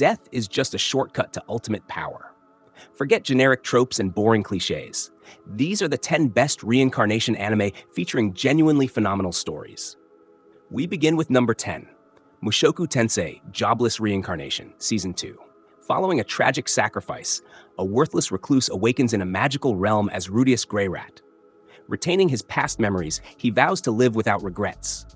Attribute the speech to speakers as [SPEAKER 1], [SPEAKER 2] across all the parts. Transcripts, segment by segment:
[SPEAKER 1] death is just a shortcut to ultimate power. Forget generic tropes and boring cliches. These are the 10 best reincarnation anime featuring genuinely phenomenal stories. We begin with number 10, Mushoku Tensei Jobless Reincarnation, Season 2. Following a tragic sacrifice, a worthless recluse awakens in a magical realm as Rudius Greyrat. Retaining his past memories, he vows to live without regrets.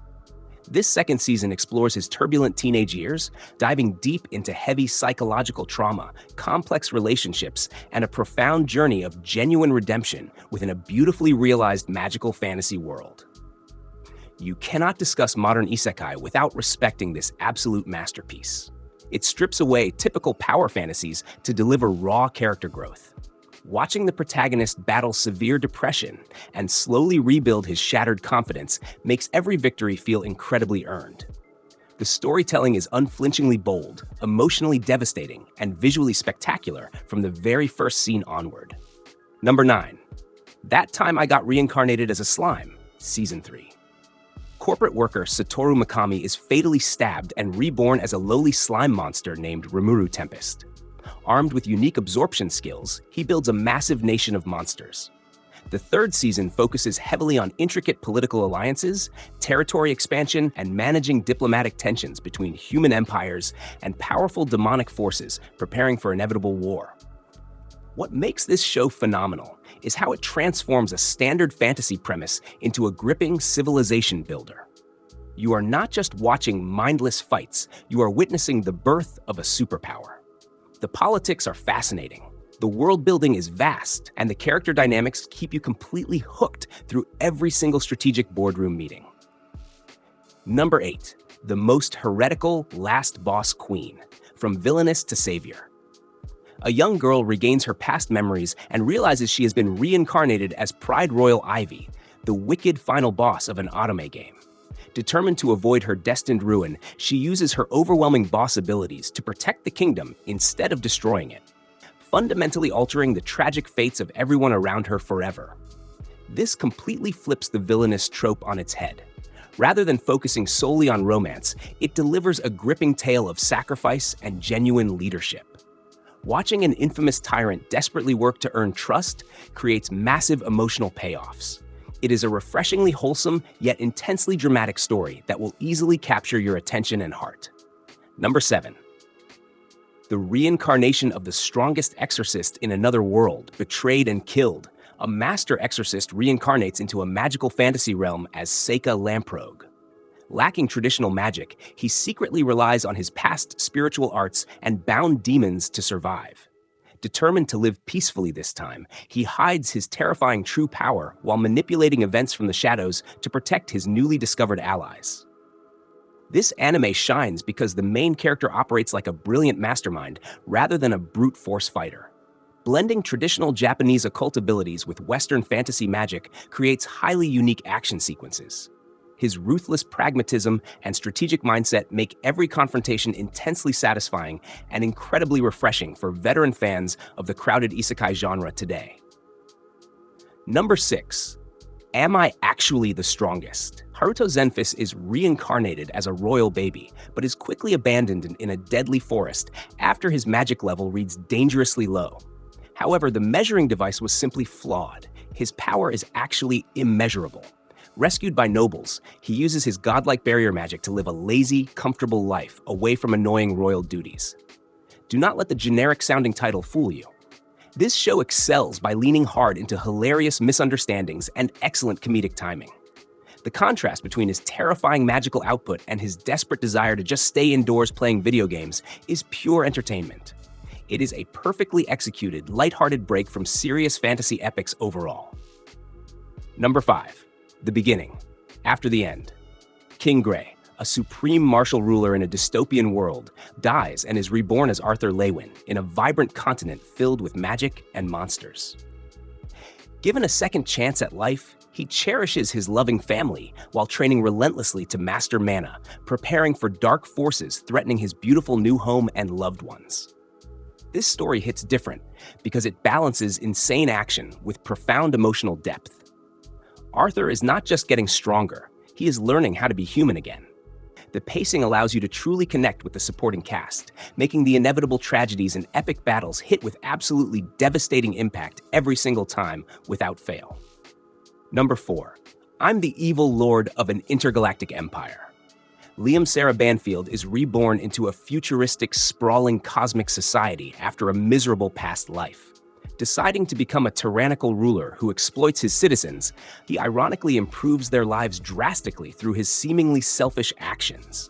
[SPEAKER 1] This second season explores his turbulent teenage years, diving deep into heavy psychological trauma, complex relationships, and a profound journey of genuine redemption within a beautifully realized magical fantasy world. You cannot discuss modern isekai without respecting this absolute masterpiece. It strips away typical power fantasies to deliver raw character growth. Watching the protagonist battle severe depression and slowly rebuild his shattered confidence makes every victory feel incredibly earned. The storytelling is unflinchingly bold, emotionally devastating, and visually spectacular from the very first scene onward. Number 9. That Time I Got Reincarnated as a Slime, Season 3. Corporate worker Satoru Mikami is fatally stabbed and reborn as a lowly slime monster named Rimuru Tempest. Armed with unique absorption skills, he builds a massive nation of monsters. The third season focuses heavily on intricate political alliances, territory expansion, and managing diplomatic tensions between human empires and powerful demonic forces preparing for inevitable war. What makes this show phenomenal is how it transforms a standard fantasy premise into a gripping civilization builder. You are not just watching mindless fights, you are witnessing the birth of a superpower. The politics are fascinating, the world building is vast, and the character dynamics keep you completely hooked through every single strategic boardroom meeting. Number 8, the most heretical last boss queen, from villainess to savior. A young girl regains her past memories and realizes she has been reincarnated as Pride Royal Ivy, the wicked final boss of an anime game. Determined to avoid her destined ruin, she uses her overwhelming boss abilities to protect the kingdom instead of destroying it, fundamentally altering the tragic fates of everyone around her forever. This completely flips the villainous trope on its head. Rather than focusing solely on romance, it delivers a gripping tale of sacrifice and genuine leadership. Watching an infamous tyrant desperately work to earn trust creates massive emotional payoffs. It is a refreshingly wholesome yet intensely dramatic story that will easily capture your attention and heart. Number 7. The reincarnation of the strongest exorcist in another world, betrayed and killed. A master exorcist reincarnates into a magical fantasy realm as Seika Lamprogue. Lacking traditional magic, he secretly relies on his past spiritual arts and bound demons to survive. Determined to live peacefully this time, he hides his terrifying true power while manipulating events from the shadows to protect his newly discovered allies. This anime shines because the main character operates like a brilliant mastermind rather than a brute force fighter. Blending traditional Japanese occult abilities with Western fantasy magic creates highly unique action sequences. His ruthless pragmatism and strategic mindset make every confrontation intensely satisfying and incredibly refreshing for veteran fans of the crowded isekai genre today. Number 6. Am I Actually the Strongest? Haruto Zenfis is reincarnated as a royal baby, but is quickly abandoned in a deadly forest after his magic level reads dangerously low. However, the measuring device was simply flawed. His power is actually immeasurable. Rescued by nobles, he uses his godlike barrier magic to live a lazy, comfortable life away from annoying royal duties. Do not let the generic-sounding title fool you. This show excels by leaning hard into hilarious misunderstandings and excellent comedic timing. The contrast between his terrifying magical output and his desperate desire to just stay indoors playing video games is pure entertainment. It is a perfectly executed, lighthearted break from serious fantasy epics overall. Number 5. The Beginning, After the End. King Gray, a supreme martial ruler in a dystopian world, dies and is reborn as Arthur Lewin in a vibrant continent filled with magic and monsters. Given a second chance at life, he cherishes his loving family while training relentlessly to master mana, preparing for dark forces threatening his beautiful new home and loved ones. This story hits different because it balances insane action with profound emotional depth. Arthur is not just getting stronger, he is learning how to be human again. The pacing allows you to truly connect with the supporting cast, making the inevitable tragedies and epic battles hit with absolutely devastating impact every single time without fail. Number 4. I'm the evil lord of an intergalactic empire. Liam Sarah Banfield is reborn into a futuristic, sprawling cosmic society after a miserable past life. Deciding to become a tyrannical ruler who exploits his citizens, he ironically improves their lives drastically through his seemingly selfish actions.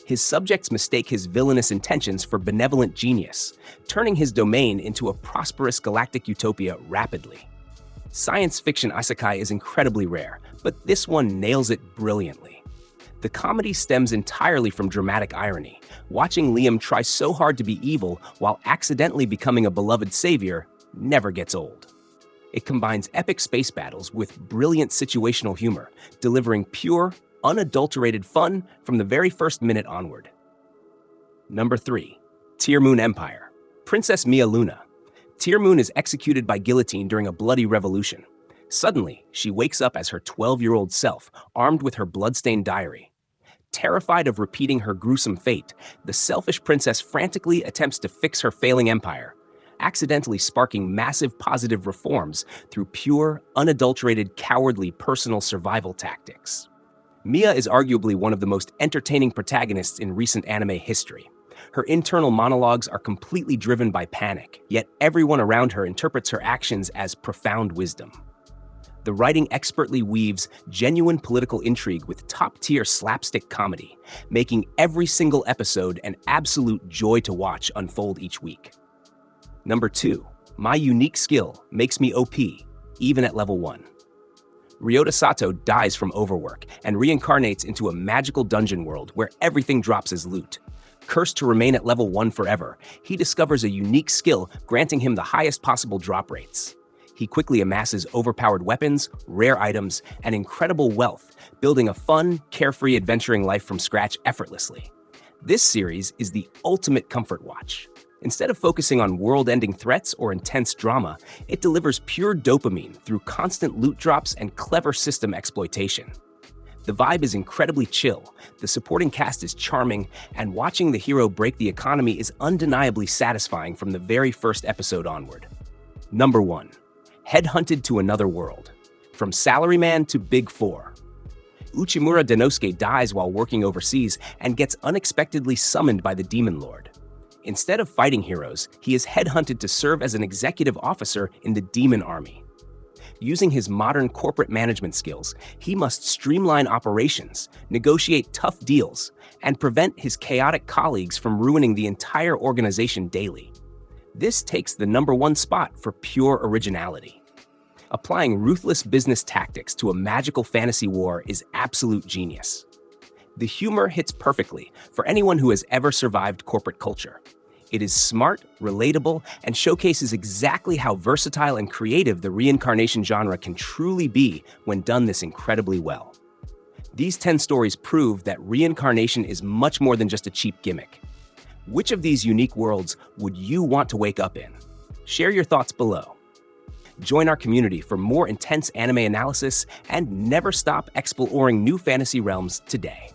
[SPEAKER 1] His subjects mistake his villainous intentions for benevolent genius, turning his domain into a prosperous galactic utopia rapidly. Science fiction isekai is incredibly rare, but this one nails it brilliantly. The comedy stems entirely from dramatic irony. Watching Liam try so hard to be evil while accidentally becoming a beloved savior never gets old. It combines epic space battles with brilliant situational humor, delivering pure, unadulterated fun from the very first minute onward. Number 3. Tear Moon Empire. Princess Mia Luna. Tear Moon is executed by guillotine during a bloody revolution. Suddenly, she wakes up as her 12-year-old self, armed with her bloodstained diary. Terrified of repeating her gruesome fate, the selfish princess frantically attempts to fix her failing empire, accidentally sparking massive positive reforms through pure, unadulterated, cowardly personal survival tactics. Mia is arguably one of the most entertaining protagonists in recent anime history. Her internal monologues are completely driven by panic, yet everyone around her interprets her actions as profound wisdom. The writing expertly weaves genuine political intrigue with top-tier slapstick comedy, making every single episode an absolute joy to watch unfold each week. Number 2. My unique skill makes me OP, even at level 1. Ryota Sato dies from overwork and reincarnates into a magical dungeon world where everything drops as loot. Cursed to remain at level 1 forever, he discovers a unique skill granting him the highest possible drop rates. He quickly amasses overpowered weapons, rare items, and incredible wealth, building a fun, carefree adventuring life from scratch effortlessly. This series is the ultimate comfort watch. Instead of focusing on world-ending threats or intense drama, it delivers pure dopamine through constant loot drops and clever system exploitation. The vibe is incredibly chill, the supporting cast is charming, and watching the hero break the economy is undeniably satisfying from the very first episode onward. Number 1. Headhunted to another world. From salaryman to Big Four. Uchimura Denosuke dies while working overseas and gets unexpectedly summoned by the Demon Lord. Instead of fighting heroes, he is headhunted to serve as an executive officer in the Demon Army. Using his modern corporate management skills, he must streamline operations, negotiate tough deals, and prevent his chaotic colleagues from ruining the entire organization daily. This takes the number 1 spot for pure originality. Applying ruthless business tactics to a magical fantasy war is absolute genius. The humor hits perfectly for anyone who has ever survived corporate culture. It is smart, relatable, and showcases exactly how versatile and creative the reincarnation genre can truly be when done this incredibly well. These 10 stories prove that reincarnation is much more than just a cheap gimmick. Which of these unique worlds would you want to wake up in? Share your thoughts below. Join our community for more intense anime analysis and never stop exploring new fantasy realms today.